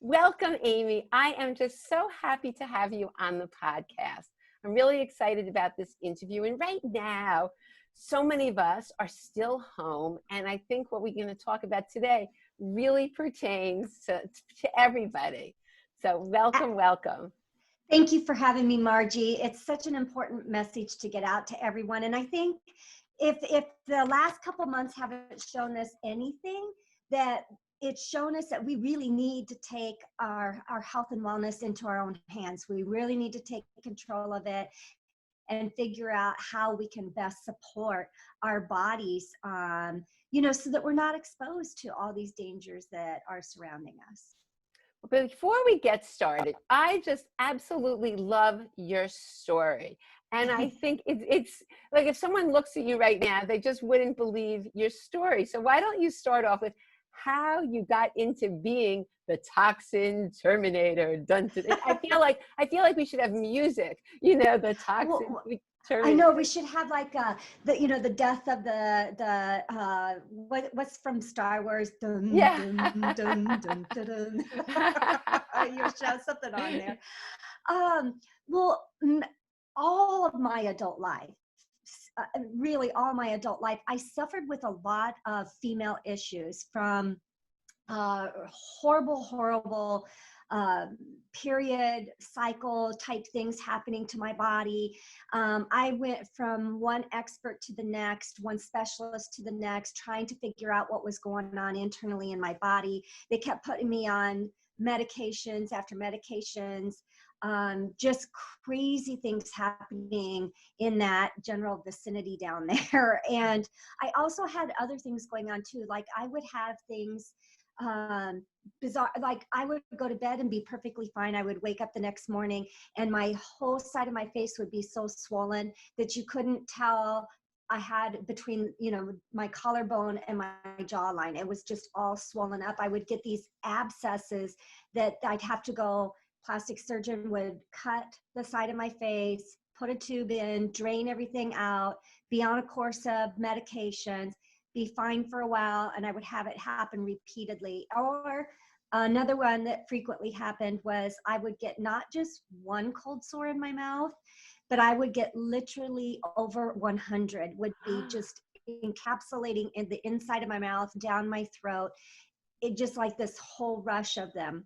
Welcome, Aimee. I am just so happy to have you on the podcast. I'm really excited about this interview. And right now, so many of us are still home. And I think what we're going to talk about today really pertains to everybody. So welcome, welcome. Thank you for having me, Margie. It's such an important message to get out to everyone. And I think if the last couple months haven't shown us anything, that it's shown us that we really need to take our health and wellness into our own hands. We really need to take control of it and figure out how we can best support our bodies, so that we're not exposed to all these dangers that are surrounding us. Before we get started, I just absolutely love your story. And I think it's like if someone looks at you right now, they just wouldn't believe your story. So why don't you start off with how you got into being the Toxin Terminator? I feel like we should have music, the Toxin Terminator. I know we should have like the death of what's from Star Wars. Dun, yeah. Dun, dun, dun, dun, dun. You should have something on there. All of my adult life, really all my adult life, I suffered with a lot of female issues, from horrible period cycle type things happening to my body. I went from one expert to the next, one specialist to the next, trying to figure out what was going on internally in my body. They kept putting me on medications after medications, just crazy things happening in that general vicinity down there. And I also had other things going on too. Like I would have things bizarre, like I would go to bed and be perfectly fine. I would wake up the next morning and my whole side of my face would be so swollen that you couldn't tell I had between, my collarbone and my jawline. It was just all swollen up. I would get these abscesses that I'd have to go, plastic surgeon would cut the side of my face, put a tube in, drain everything out, be on a course of medications, be fine for a while, and I would have it happen repeatedly. Or another one that frequently happened was I would get not just one cold sore in my mouth, but I would get literally over 100, would be just encapsulating in the inside of my mouth, down my throat. It just like this whole rush of them.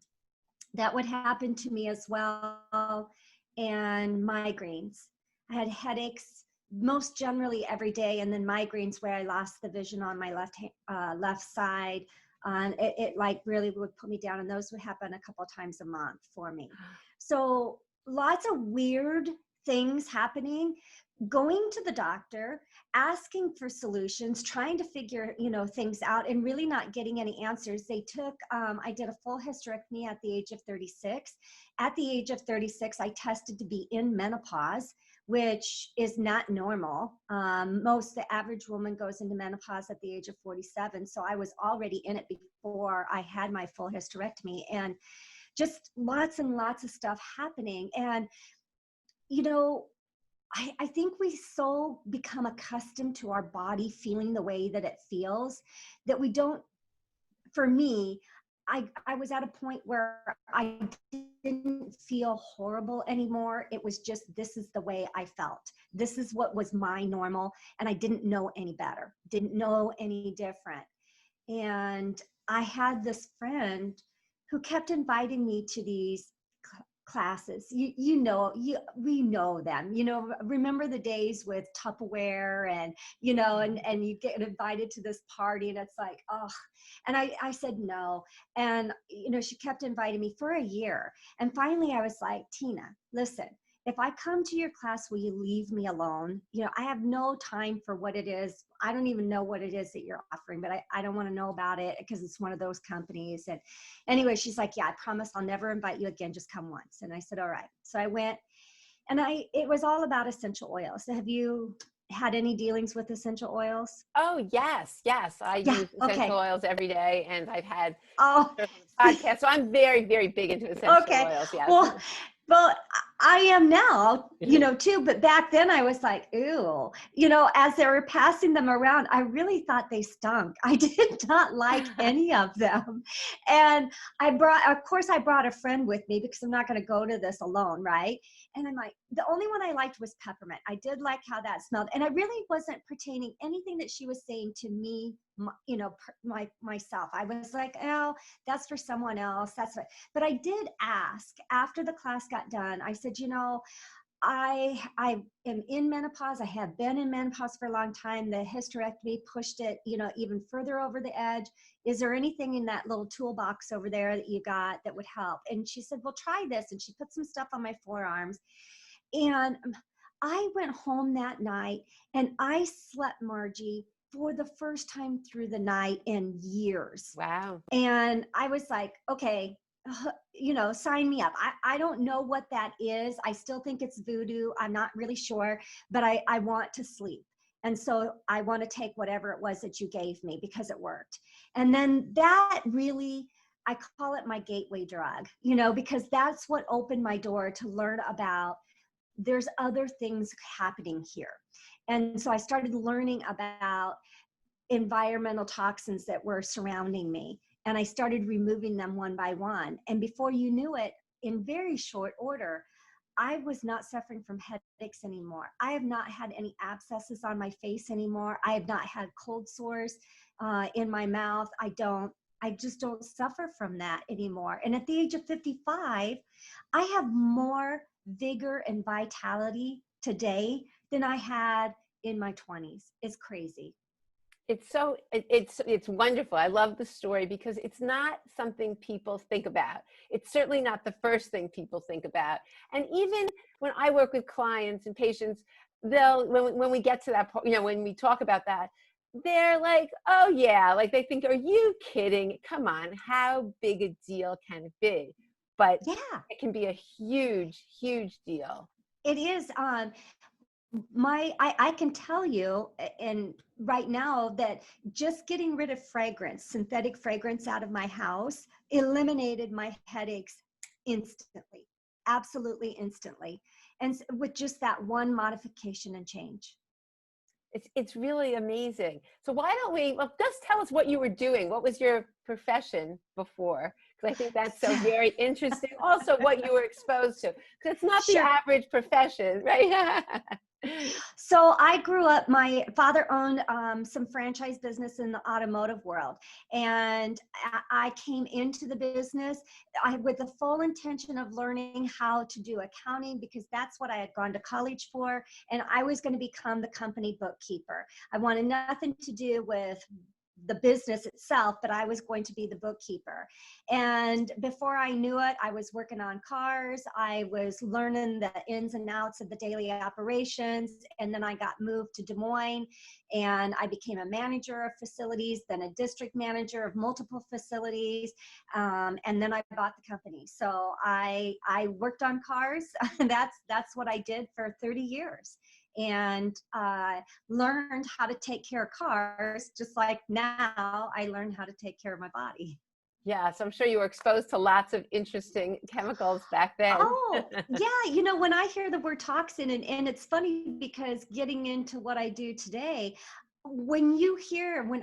That would happen to me as well. And migraines. I had headaches most generally every day, and then migraines where I lost the vision on my left side. It like really would put me down, and those would happen a couple of times a month for me. So lots of weird things happening, going to the doctor, asking for solutions, trying to figure, things out, and really not getting any answers. I did a full hysterectomy at the age of 36. At the age of 36, I tested to be in menopause, which is not normal. The average woman goes into menopause at the age of 47. So I was already in it before I had my full hysterectomy, and just lots and lots of stuff happening. And, I think we so become accustomed to our body feeling the way that it feels that we don't, for me, I was at a point where I didn't feel horrible anymore. It was just, this is the way I felt. This is what was my normal. And I didn't know any better, didn't know any different. And I had this friend who kept inviting me to these classes. We know them, remember the days with Tupperware and you get invited to this party, and it's like, oh, and I said no. And she kept inviting me for a year, and finally I was like, Tina, listen, if I come to your class, will you leave me alone? I have no time for what it is. I don't even know what it is that you're offering, but I don't want to know about it because it's one of those companies. And anyway, she's like, yeah, I promise I'll never invite you again. Just come once. And I said, all right. So I went, and it was all about essential oils. So have you had any dealings with essential oils? Oh, yes. I use essential oils every day, and I've had podcasts. So I'm very, very big into essential oils. Yes. Well, I am now, too. But back then I was like, ew, as they were passing them around, I really thought they stunk. I did not like any of them. And of course I brought a friend with me because I'm not going to go to this alone. Right. And I'm like, the only one I liked was peppermint. I did like how that smelled. And I really wasn't pertaining anything that she was saying to me, myself. I was like, oh, that's for someone else. But I did ask after the class got done. I said, I am in menopause. I have been in menopause for a long time. The hysterectomy pushed it, even further over the edge. Is there anything in that little toolbox over there that you got that would help? And she said, well, try this. And she put some stuff on my forearms. And I went home that night and I slept, Margie, for the first time through the night in years. Wow. And I was like, okay, sign me up. I don't know what that is. I still think it's voodoo. I'm not really sure, but I want to sleep. And so I want to take whatever it was that you gave me because it worked. And then that really, I call it my gateway drug, because that's what opened my door to learn about there's other things happening here. And so I started learning about environmental toxins that were surrounding me. And I started removing them one by one. And before you knew it, in very short order, I was not suffering from headaches anymore. I have not had any abscesses on my face anymore. I have not had cold sores in my mouth. I just don't suffer from that anymore. And at the age of 55, I have more vigor and vitality today than I had in my 20s. It's crazy. It's wonderful. I love the story because it's not something people think about. It's certainly not the first thing people think about. And even when I work with clients and patients, when we get to that point, when we talk about that, they're like, oh yeah, like they think, are you kidding? Come on, how big a deal can it be? But yeah, it can be a huge, huge deal. It is. I can tell you, and right now, that just getting rid of synthetic fragrance out of my house eliminated my headaches instantly, absolutely instantly. And with just that one modification and change. It's really amazing. So why don't just tell us what you were doing. What was your profession before? Because I think that's so very interesting. Also, what you were exposed to. Because it's not the average profession, right? So I grew up, my father owned some franchise business in the automotive world. And I came into the business with the full intention of learning how to do accounting because that's what I had gone to college for. And I was going to become the company bookkeeper. I wanted nothing to do with the business itself, but I was going to be the bookkeeper. And before I knew it, I was working on cars. I was learning the ins and outs of the daily operations. And then I got moved to Des Moines and I became a manager of facilities, then a district manager of multiple facilities. And then I bought the company. So I worked on cars. That's what I did for 30 years. And learned how to take care of cars, just like now I learned how to take care of my body. Yes, I'm sure you were exposed to lots of interesting chemicals back then. Oh, yeah. When I hear the word toxin, and it's funny because getting into what I do today, when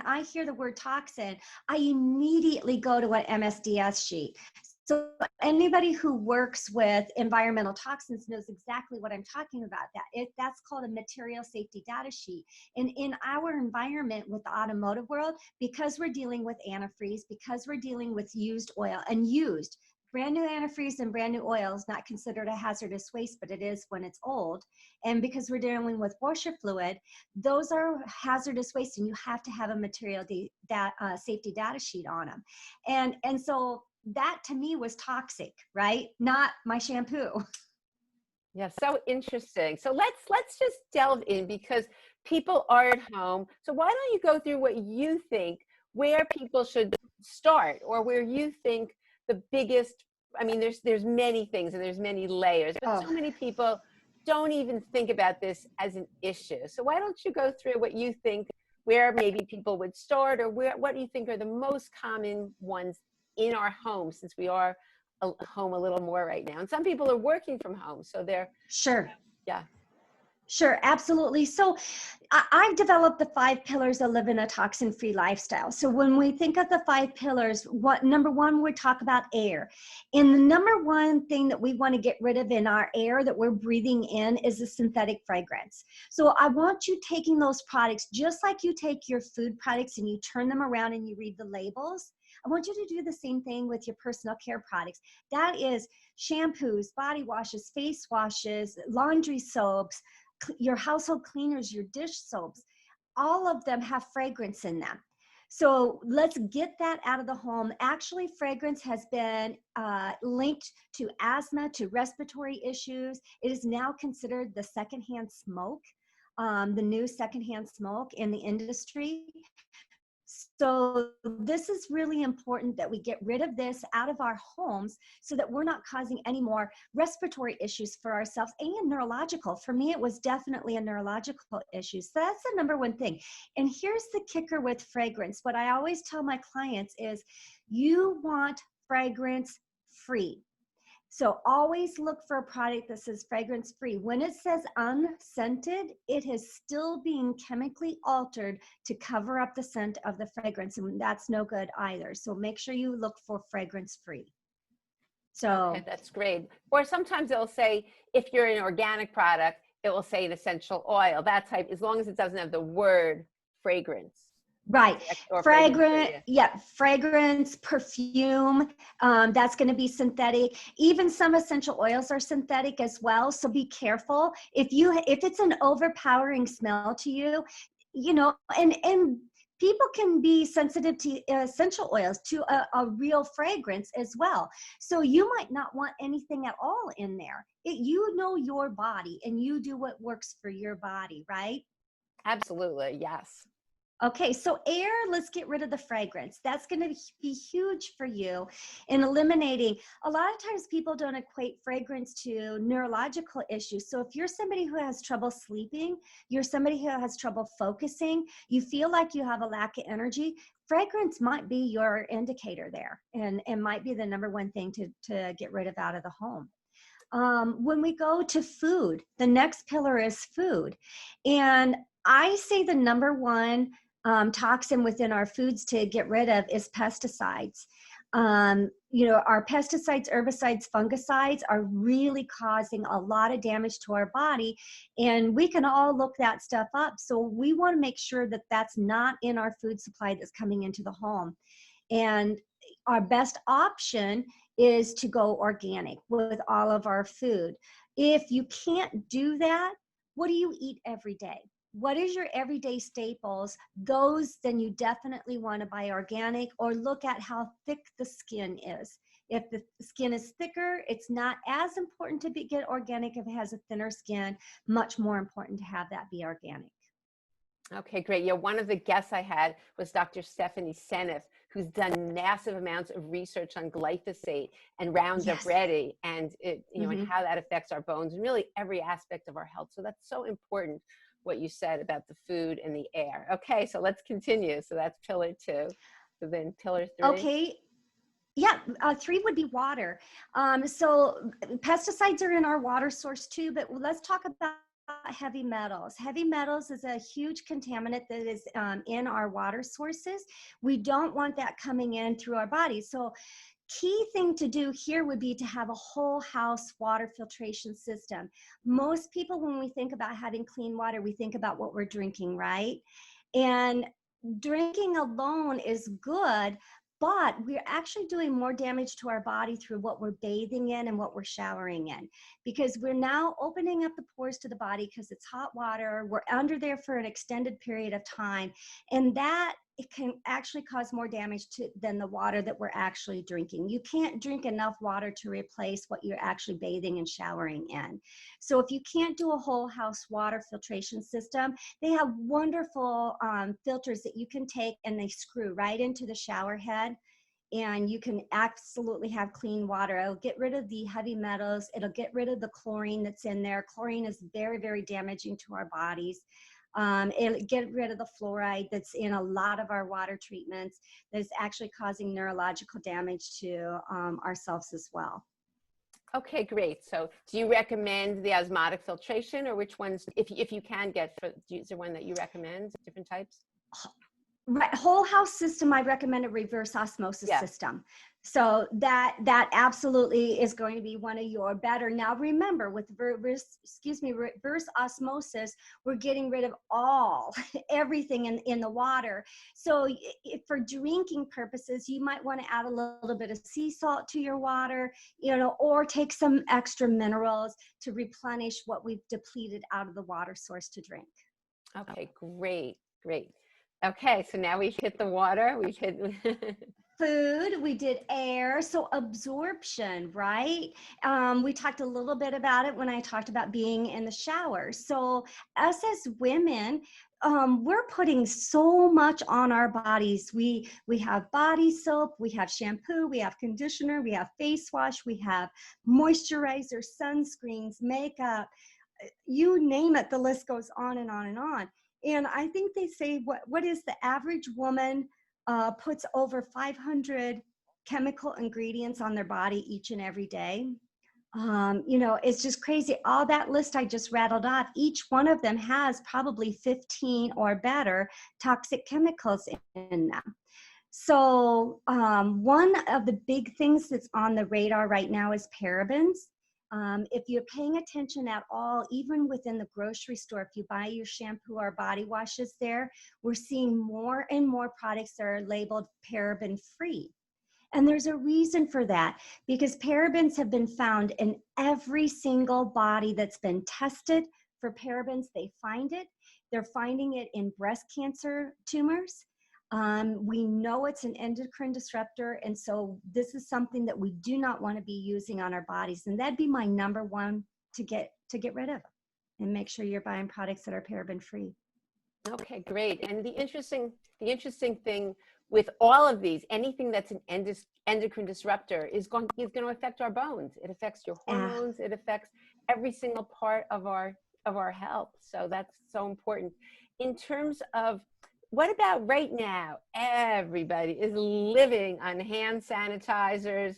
I hear the word toxin, I immediately go to an MSDS sheet. So anybody who works with environmental toxins knows exactly what I'm talking about. That's called a material safety data sheet. And in our environment with the automotive world, because we're dealing with antifreeze, because we're dealing with used oil and brand new antifreeze and brand new oil is not considered a hazardous waste, but it is when it's old. And because we're dealing with washer fluid, those are hazardous waste and you have to have a material safety data sheet on them. And so that to me was toxic, right? Not my shampoo. Yeah, so interesting. So let's just delve in because people are at home. So why don't you go through what you think where people should start or where you think the biggest, I mean, there's many things and there's many layers, but so many people don't even think about this as an issue. So why don't you go through what you think where maybe people would start or what do you think are the most common ones in our home since we are home a little more right now. And some people are working from home, so they're, Sure. yeah. Sure, absolutely. So I've developed the 5 pillars of living a toxin-free lifestyle. So when we think of the 5 pillars, number one, we talk about air. And the number one thing that we want to get rid of in our air that we're breathing in is the synthetic fragrance. So I want you taking those products, just like you take your food products and you turn them around and you read the labels. I want you to do the same thing with your personal care products. That is shampoos, body washes, face washes, laundry soaps, your household cleaners, your dish soaps, all of them have fragrance in them. So let's get that out of the home. Actually, fragrance has been linked to asthma, to respiratory issues. It is now considered the secondhand smoke, the new secondhand smoke in the industry. So this is really important that we get rid of this out of our homes so that we're not causing any more respiratory issues for ourselves and neurological. For me, it was definitely a neurological issue. So that's the number one thing. And here's the kicker with fragrance. What I always tell my clients is you want fragrance free. So always look for a product that says fragrance free. When it says unscented, it is still being chemically altered to cover up the scent of the fragrance, and that's no good either. So make sure you look for fragrance free. So Okay, that's great. Or sometimes it'll say, if you're an organic product, it will say an essential oil, that type, as long as it doesn't have the word fragrance. right. Or Fragrance, yeah. Fragrance, perfume, that's going to be synthetic. Even some essential oils are synthetic as well. So be careful. If it's an overpowering smell to you, and people can be sensitive to essential oils, to a real fragrance as well. So you might not want anything at all in there. You know your body and you do what works for your body, right? Absolutely, yes. Okay, so air, let's get rid of the fragrance. That's going to be huge for you in eliminating. A lot of times people don't equate fragrance to neurological issues. So if you're somebody who has trouble sleeping, you're somebody who has trouble focusing, you feel like you have a lack of energy, fragrance might be your indicator there, and might be the number one thing to get rid of out of the home. When we go to food, the next pillar is food. And I say the number one toxin within our foods to get rid of is pesticides. Our pesticides, herbicides, fungicides are really causing a lot of damage to our body, and we can all look that stuff up. So we want to make sure that that's not in our food supply that's coming into the home. And our best option is to go organic with all of our food. If you can't do that, what do you eat every day? What is your everyday staples? Those, then you definitely want to buy organic, or look at how thick the skin is. If the skin is thicker, it's not as important to get organic. If it has a thinner skin, much more important to have that be organic. Okay, great. Yeah, one of the guests I had was Dr. Stephanie Seneff, who's done massive amounts of research on glyphosate and Roundup Yes. Ready, and and how that affects our bones and really every aspect of our health. So that's so important, what you said about the food and the air. Okay, so let's continue. So that's pillar 2. So then pillar 3. Okay. Yeah, 3 would be water. So pesticides are in our water source too, but let's talk about heavy metals. Heavy metals is a huge contaminant that is in our water sources. We don't want that coming in through our bodies. So key thing to do here would be to have a whole house water filtration system. Most people, when we think about having clean water, we think about what we're drinking, right? And drinking alone is good, but we're actually doing more damage to our body through what we're bathing in and what we're showering in, because we're now opening up the pores to the body because it's hot water. We're under there for an extended period of time, and that it can actually cause more damage than the water that we're actually drinking. You can't drink enough water to replace what you're actually bathing and showering in. So if you can't do a whole house water filtration system, they have wonderful filters that you can take and they screw right into the shower head, and you can absolutely have clean water. It'll get rid of the heavy metals. It'll get rid of the chlorine that's in there. Chlorine is very, very damaging to our bodies. It'll get rid of the fluoride that's in a lot of our water treatments that's actually causing neurological damage to ourselves as well. Okay, great. So do you recommend the osmotic filtration, or which ones, if you can get, is there one that you recommend, different types? Right, whole house system, I recommend a reverse osmosis Yeah. system. So that absolutely is going to be one of your better. Now remember, with reverse osmosis, we're getting rid of everything in the water. So for drinking purposes, you might want to add a little bit of sea salt to your water, or take some extra minerals to replenish what we've depleted out of the water source to drink. Okay, great. Okay, so now we've hit the water, we've hit food, we did air, so absorption, right? We talked a little bit about it when I talked about being in the shower. So us as women, we're putting so much on our bodies. We have body soap, we have shampoo, we have conditioner, we have face wash, we have moisturizer, sunscreens, makeup, you name it, the list goes on and on and on. And I think they say, what is the average woman puts over 500 chemical ingredients on their body each and every day. It's just crazy. All that list I just rattled off, each one of them has probably 15 or better toxic chemicals in them. So one of the big things that's on the radar right now is parabens. If you're paying attention at all, even within the grocery store, if you buy your shampoo or body washes there, we're seeing more and more products that are labeled paraben free. And there's a reason for that, because parabens have been found in every single body that's been tested for parabens. They find it. They're finding it in breast cancer tumors. We know it's an endocrine disruptor, and so this is something that we do not want to be using on our bodies. And that'd be my number one to get rid of, and make sure you're buying products that are paraben free. Okay, great. And the interesting thing with all of these, anything that's an endocrine disruptor is going to affect our bones. It affects your hormones. It affects every single part of our health. So that's so important. In terms of, what about right now? Everybody is living on hand sanitizers.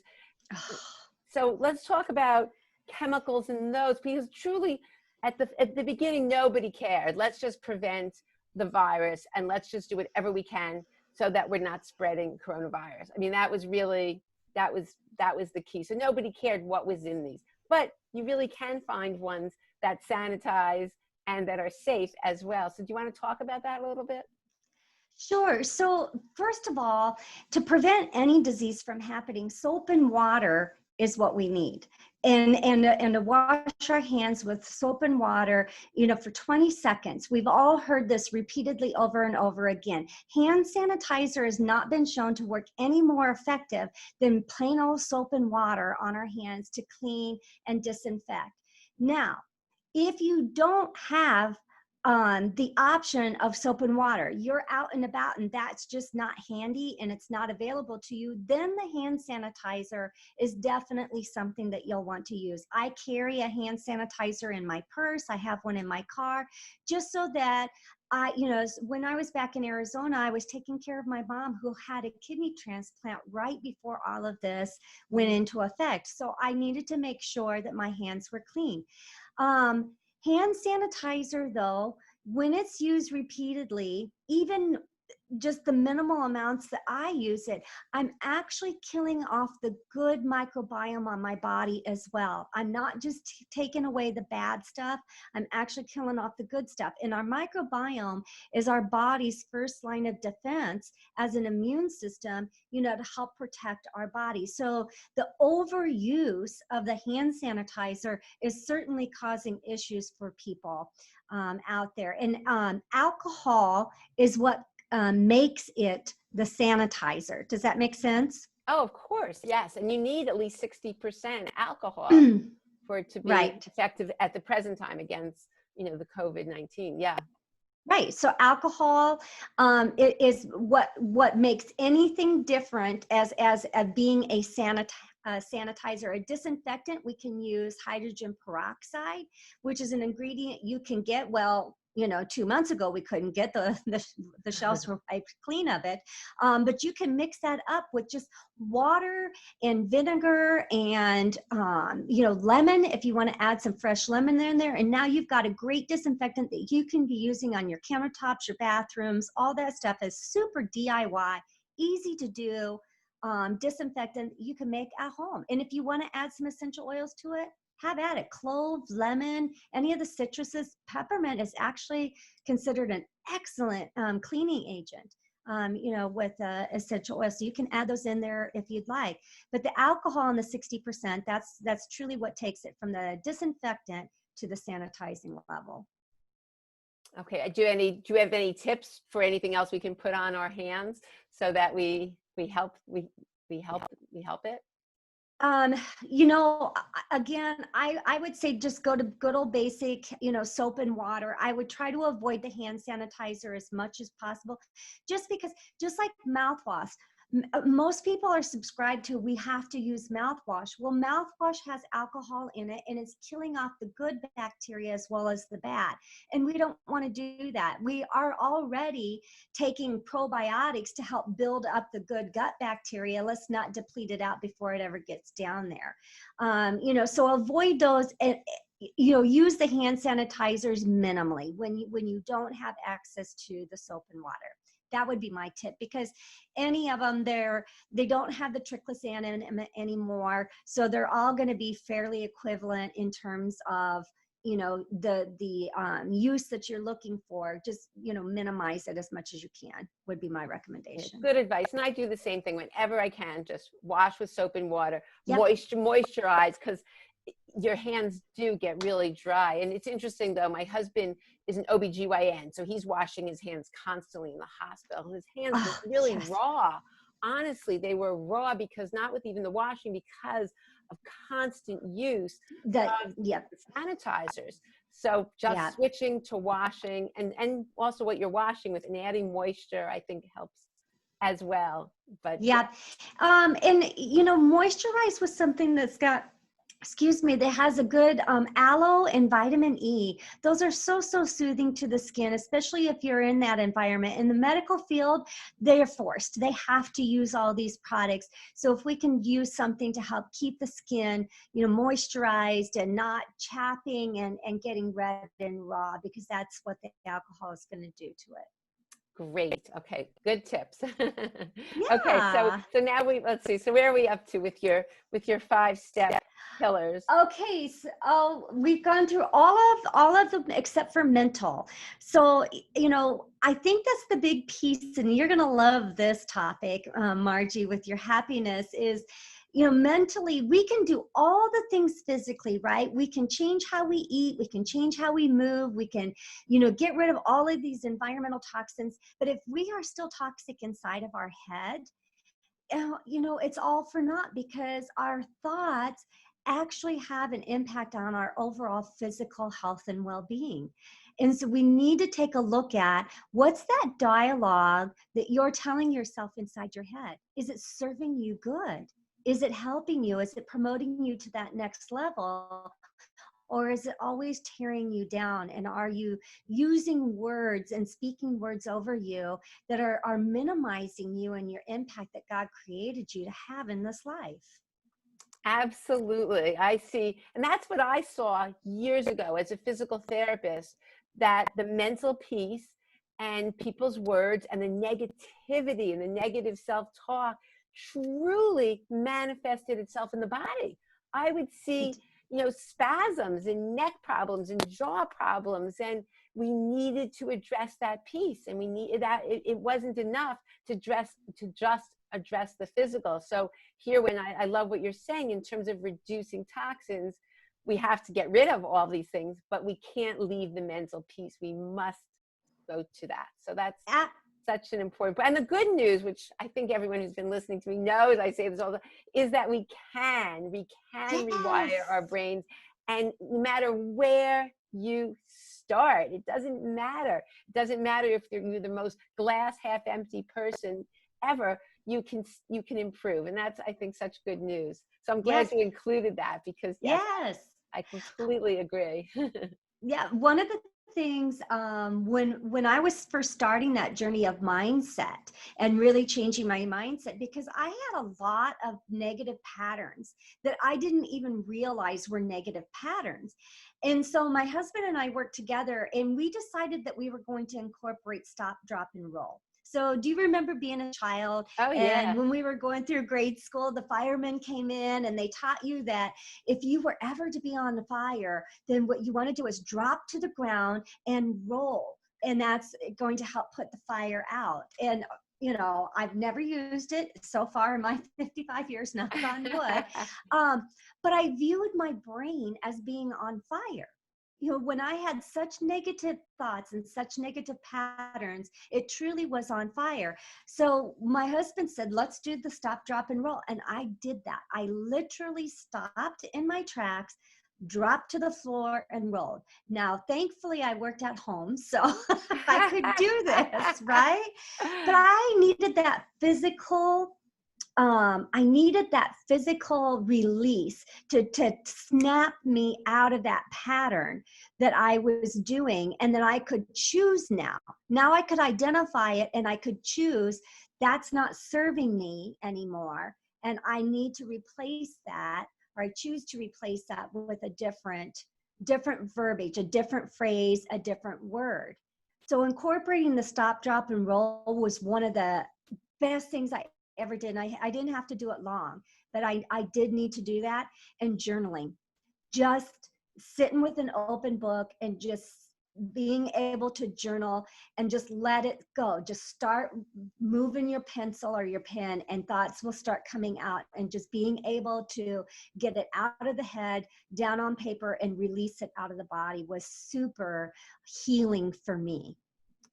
So let's talk about chemicals in those, because truly at the beginning, nobody cared. Let's just prevent the virus, and let's just do whatever we can so that we're not spreading coronavirus. I mean, that was the key. So nobody cared what was in these, but you really can find ones that sanitize and that are safe as well. So do you want to talk about that a little bit? Sure. So first of all, to prevent any disease from happening, soap and water is what we need. And to wash our hands with soap and water, for 20 seconds. We've all heard this repeatedly over and over again. Hand sanitizer has not been shown to work any more effective than plain old soap and water on our hands to clean and disinfect. Now, if you don't have the option of soap and water, you're out and about and that's just not handy and it's not available to you, then the hand sanitizer is definitely something that you'll want to use. I carry a hand sanitizer in my purse. I have one in my car, just so that when I was back in Arizona, I was taking care of my mom who had a kidney transplant right before all of this went into effect. So I needed to make sure that my hands were clean. Hand sanitizer, though, when it's used repeatedly, even just the minimal amounts that I use it, I'm actually killing off the good microbiome on my body as well. I'm not just taking away the bad stuff, I'm actually killing off the good stuff. And our microbiome is our body's first line of defense as an immune system, to help protect our body. So the overuse of the hand sanitizer is certainly causing issues for people out there. And alcohol is what makes it the sanitizer. Does that make sense? Oh, of course, yes. And you need at least 60% alcohol for it to be effective at the present time against, the COVID-19. Yeah. Right. So alcohol it is what makes anything different as being a sanitizer. A disinfectant, we can use hydrogen peroxide, which is an ingredient you can get. Well, 2 months ago, we couldn't get the shelves were wiped clean of it. But you can mix that up with just water and vinegar and, lemon, if you want to add some fresh lemon in there. And now you've got a great disinfectant that you can be using on your countertops, your bathrooms. All that stuff is super DIY, easy to do. Disinfectant you can make at home. And if you want to add some essential oils to it, have at it. Clove, lemon, any of the citruses. Peppermint is actually considered an excellent cleaning agent, with essential oils. So you can add those in there if you'd like. But the alcohol in the 60%, that's truly what takes it from the disinfectant to the sanitizing level. Okay. Do you have any tips for anything else we can put on our hands so that we help it? Again, I would say just go to good old basic, soap and water. I would try to avoid the hand sanitizer as much as possible, just because, just like mouthwash, most people are subscribed to, we have to use mouthwash. Well, mouthwash has alcohol in it, and it's killing off the good bacteria as well as the bad. And we don't want to do that. We are already taking probiotics to help build up the good gut bacteria. Let's not deplete it out before it ever gets down there. So avoid those. And, use the hand sanitizers minimally when you don't have access to the soap and water. That would be my tip, because any of them, they don't have the triclosan anymore. So they're all going to be fairly equivalent in terms of, the use that you're looking for. Just, minimize it as much as you can would be my recommendation. Good advice. And I do the same thing whenever I can. Just wash with soap and water, Yep. moisturize, because your hands do get really dry. And it's interesting though, my husband is an OBGYN, so he's washing his hands constantly in the hospital. His hands were really yes. raw. Honestly, they were raw because not with even the washing, because of constant use of sanitizers. So just switching to washing and also what you're washing with and adding moisture, I think helps as well. But moisturize with something that's got, that has a good aloe and vitamin E. Those are so soothing to the skin, especially if you're in that environment. In the medical field, they are forced. They have to use all these products. So if we can use something to help keep the skin, moisturized and not chapping and getting red and raw, because that's what the alcohol is going to do to it. Great. Okay. Good tips. Yeah. Okay. So now let's see. So where are we up to with your 5-step pillars? Okay. So we've gone through all of them except for mental. So, I think that's the big piece, and you're going to love this topic, Margie, with your happiness is, mentally, we can do all the things physically, right? We can change how we eat. We can change how we move. We can, get rid of all of these environmental toxins. But if we are still toxic inside of our head, it's all for naught, because our thoughts actually have an impact on our overall physical health and well-being. And so we need to take a look at, what's that dialogue that you're telling yourself inside your head? Is it serving you good? Is it helping you? Is it promoting you to that next level? Or is it always tearing you down? And are you using words and speaking words over you that are minimizing you and your impact that God created you to have in this life? Absolutely. I see. And that's what I saw years ago as a physical therapist, that the mental piece and people's words and the negativity and the negative self-talk truly manifested itself in the body. I would see, spasms and neck problems and jaw problems, and we needed to address that piece. And we needed that. It wasn't enough to just address the physical. So here, when I love what you're saying in terms of reducing toxins, we have to get rid of all these things, but we can't leave the mental piece. We must go to that. So that's such an important point. And the good news, which I think everyone who's been listening to me knows, I say this all the time, is that we can rewire our brains. And no matter where you start, it doesn't matter. It doesn't matter if you're the most glass half empty person ever, you can improve. And that's, I think, such good news. So I'm glad you included that, because yes, I completely agree. Yeah, one of the things when I was first starting that journey of mindset and really changing my mindset, because I had a lot of negative patterns that I didn't even realize were negative patterns. And so my husband and I worked together, and we decided that we were going to incorporate stop, drop, and roll. So do you remember being a child? Oh, And yeah. when we were going through grade school, the firemen came in and they taught you that if you were ever to be on the fire, then what you want to do is drop to the ground and roll. And that's going to help put the fire out. And, I've never used it so far in my 55 years, knock on wood. But I viewed my brain as being on fire. When I had such negative thoughts and such negative patterns, it truly was on fire. So my husband said, let's do the stop, drop, and roll. And I did that. I literally stopped in my tracks, dropped to the floor, and rolled. Now, thankfully, I worked at home, so I could do this, right? But I needed that physical release to snap me out of that pattern that I was doing, and that I could choose now. Now I could identify it, and I could choose that's not serving me anymore, and I need to replace that, or I choose to replace that with a different verbiage, a different phrase, a different word. So incorporating the stop, drop, and roll was one of the best things I ever did. And I didn't have to do it long, but I did need to do that. And journaling, just sitting with an open book and just being able to journal and just let it go. Just start moving your pencil or your pen, and thoughts will start coming out, and just being able to get it out of the head, down on paper, and release it out of the body was super healing for me.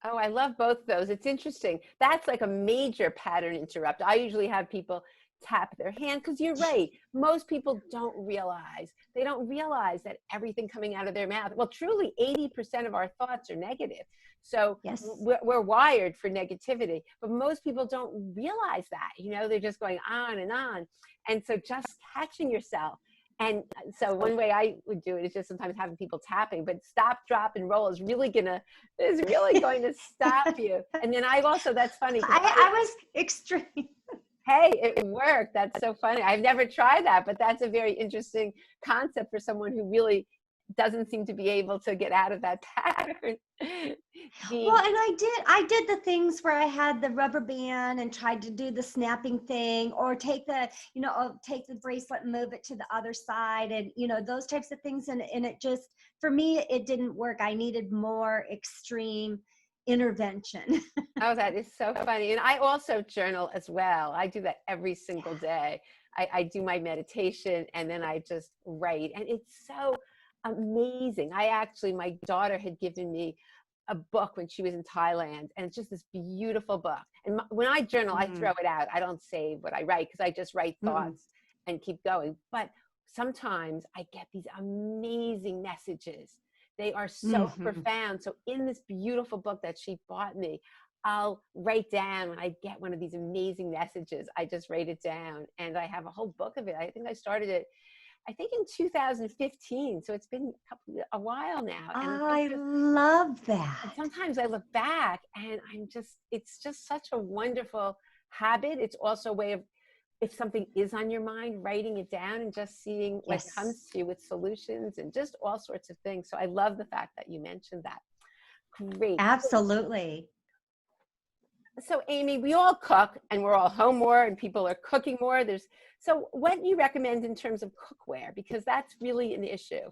Oh, I love both those. It's interesting. That's like a major pattern interrupt. I usually have people tap their hand, because you're right. Most people don't realize that everything coming out of their mouth, well, truly 80% of our thoughts are negative. So Yes. we're wired for negativity, but most people don't realize that, they're just going on and on. And so just catching yourself. And so one way I would do it is just sometimes having people tapping, but stop, drop, and roll is really going to stop you. And then that's funny. I was extreme. Hey, it worked. That's so funny. I've never tried that, but that's a very interesting concept for someone who really doesn't seem to be able to get out of that pattern. Well, and I did the things where I had the rubber band and tried to do the snapping thing, or take the bracelet and move it to the other side, and those types of things. And it just, for me, it didn't work. I needed more extreme intervention. Oh, that is so funny. And I also journal as well. I do that every single day. I do my meditation, and then I just write. And it's so amazing. My daughter had given me a book when she was in Thailand, and it's just this beautiful book. And when I journal, I throw it out. I don't save what I write, because I just write thoughts and keep going. But sometimes I get these amazing messages. They are so profound. So in this beautiful book that she bought me, I'll write down when I get one of these amazing messages. I just write it down, and I have a whole book of it. I think I started it, in 2015. So it's been a while now. And I love that. And sometimes I look back, and it's just such a wonderful habit. It's also a way of, if something is on your mind, writing it down and just seeing what comes to you with solutions and just all sorts of things. So I love the fact that you mentioned that. Great. Absolutely. So Aimee, we all cook, and we're all home more, and people are cooking more. So what do you recommend in terms of cookware? Because that's really an issue.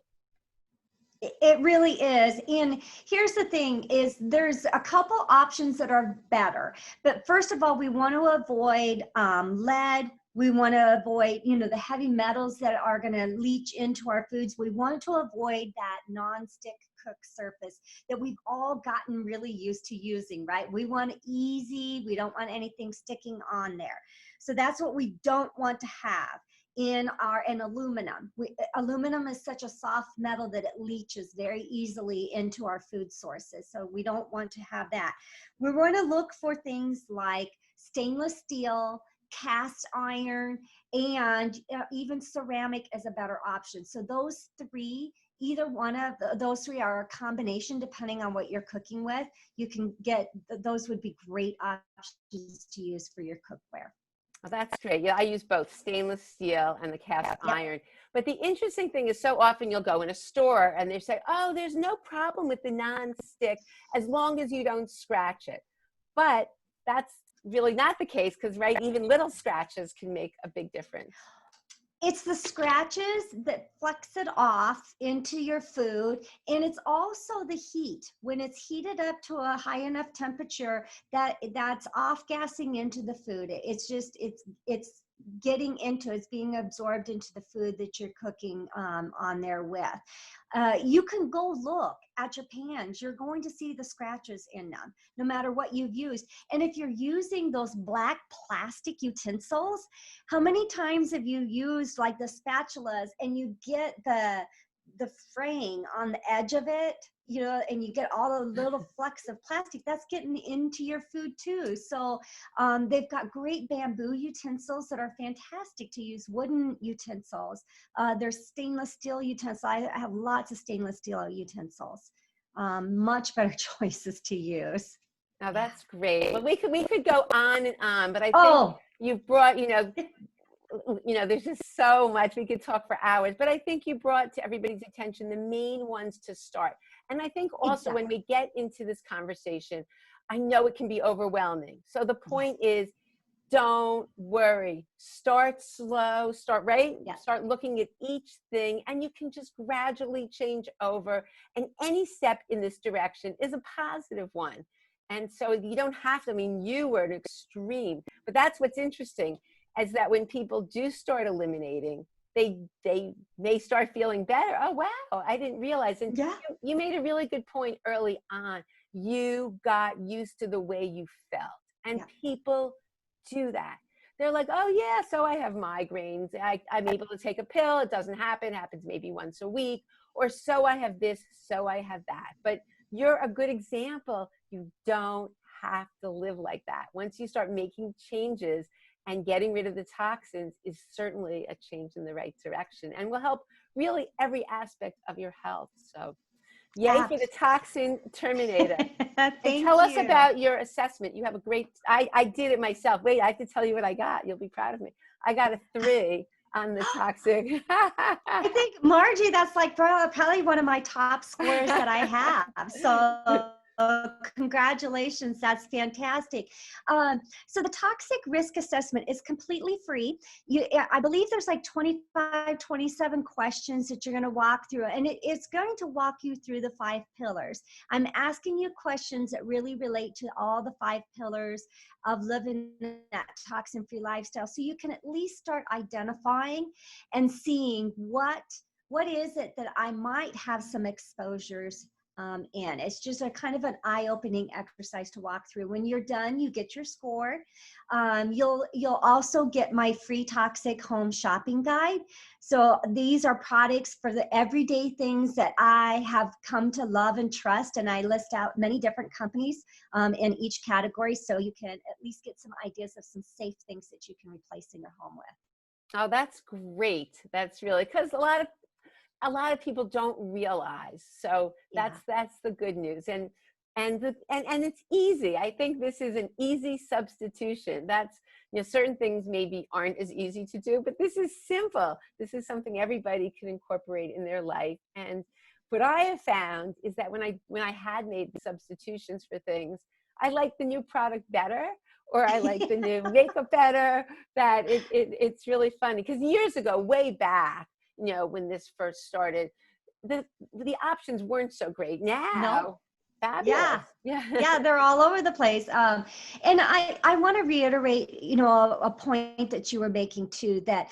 It really is. And here's the thing is, there's a couple options that are better. But first of all, we want to avoid lead. We want to avoid, the heavy metals that are going to leach into our foods. We want to avoid that nonstick cook surface that we've all gotten really used to using, right? We want easy. We don't want anything sticking on there. So that's what we don't want to have. In aluminum. Aluminum is such a soft metal that it leaches very easily into our food sources. So we don't want to have that. We're going to look for things like stainless steel, cast iron, and even ceramic is a better option. So those three, either one of those three are a combination depending on what you're cooking with. You can get, those would be great options to use for your cookware. Oh, that's great. Yeah, I use both stainless steel and the cast Yep. iron. But the interesting thing is, so often you'll go in a store and they say, oh, there's no problem with the non-stick as long as you don't scratch it. But that's really not the case, because, right, even little scratches can make a big difference. It's the scratches that flex it off into your food. And it's also the heat. When it's heated up to a high enough temperature, that's off-gassing into the food. It's just, it's getting into, it's being absorbed into the food that you're cooking on there with. You can go look at your pans. You're going to see the scratches in them, no matter what you've used. And if you're using those black plastic utensils, how many times have you used like the spatulas and you get the fraying on the edge of it, you know, and you get all the little flecks of plastic that's getting into your food too. So they've got great bamboo utensils that are fantastic to use, wooden utensils. There's stainless steel utensils. I have lots of stainless steel utensils. Much better choices to use. Now that's great. Well, we could go on and on, but I think you've brought, there's just so much. We could talk for hours, but I think you brought to everybody's attention the main ones to start. And I think also when we get into this conversation, I know it can be overwhelming. So the point is, don't worry. Start slow, start looking at each thing, and you can just gradually change over. And any step in this direction is a positive one. And so you don't have to, you were an extreme, but that's what's interesting, is that when people do start eliminating, they may start feeling better. Oh, wow, I didn't realize. And you made a really good point early on. You got used to the way you felt. And people do that. They're like, oh, yeah, so I have migraines. I'm able to take a pill. It doesn't happen. It happens maybe once a week. Or so I have this, so I have that. But you're a good example. You don't have to live like that. Once you start making changes, and getting rid of the toxins is certainly a change in the right direction and will help really every aspect of your health. So yay for the Toxin Terminator. And tell us about your assessment. You have a great, I did it myself. Wait, I have to tell you what I got. You'll be proud of me. I got a 3 on the toxic. I think, Margie, that's like probably one of my top scores that I have. So congratulations, that's fantastic. So the toxic risk assessment is completely free. I believe there's like 27 questions that you're going to walk through, and it's going to walk you through the 5 pillars. I'm asking you questions that really relate to all the 5 pillars of living that toxin-free lifestyle, so you can at least start identifying and seeing what is it that I might have some exposures in. It's just a kind of an eye-opening exercise to walk through. When you're done, you get your score. You'll also get my free toxic home shopping guide. So these are products for the everyday things that I have come to love and trust, and I list out many different companies in each category, so you can at least get some ideas of some safe things that you can replace in your home with. Oh, that's great. That's really, because a lot of people don't realize. So that's the good news. And it's easy. I think this is an easy substitution. That's, certain things maybe aren't as easy to do, but this is simple. This is something everybody can incorporate in their life. And what I have found is that when I had made the substitutions for things, I like the new product better, or I like the new makeup better. That it's really funny, because years ago, way back, when this first started, the options weren't so great. Now, fabulous. Yeah, they're all over the place. And I want to reiterate, a point that you were making too, that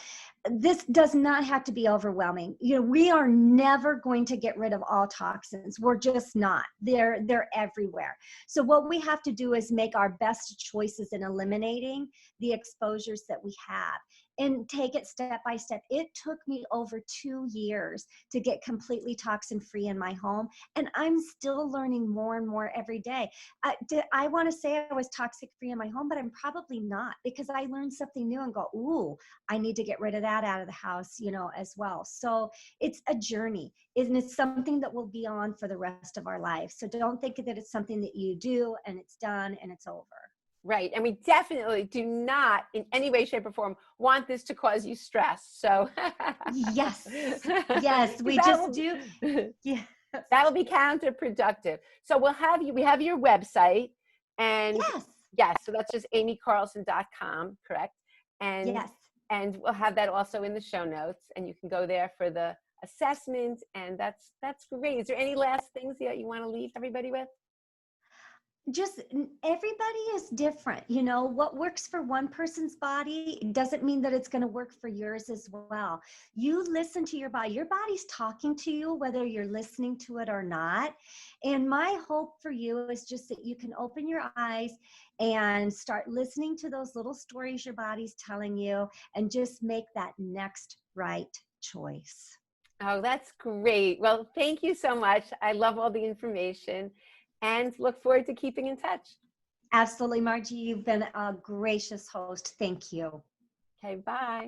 this does not have to be overwhelming. We are never going to get rid of all toxins. We're just not. They're everywhere. So what we have to do is make our best choices in eliminating the exposures that we have. and take it step by step. It took me over 2 years to get completely toxin free in my home. And I'm still learning more and more every day. I want to say I was toxic free in my home, but I'm probably not, because I learned something new and go, ooh, I need to get rid of that out of the house, as well. So it's a journey, and it's something that will be on for the rest of our life. So don't think that it's something that you do and it's done and it's over. Right. And we definitely do not in any way, shape, or form want this to cause you stress. So Yes. Yes, we just do. Yeah. That'll be counterproductive. So we have your website, and Yes. yes, so that's just aimeecarlson.com, correct? And Yes. and we'll have that also in the show notes, and you can go there for the assessment, and that's great. Is there any last things that you want to leave everybody with? Just everybody is different. What works for one person's body doesn't mean that it's going to work for yours as well. You listen to your body. Your body's talking to you whether you're listening to it or not. And my hope for you is just that you can open your eyes and start listening to those little stories your body's telling you, and just make that next right choice. Oh, that's great. Well, thank you so much. I love all the information and look forward to keeping in touch. Absolutely, Margie. You've been a gracious host. Thank you. Okay, bye.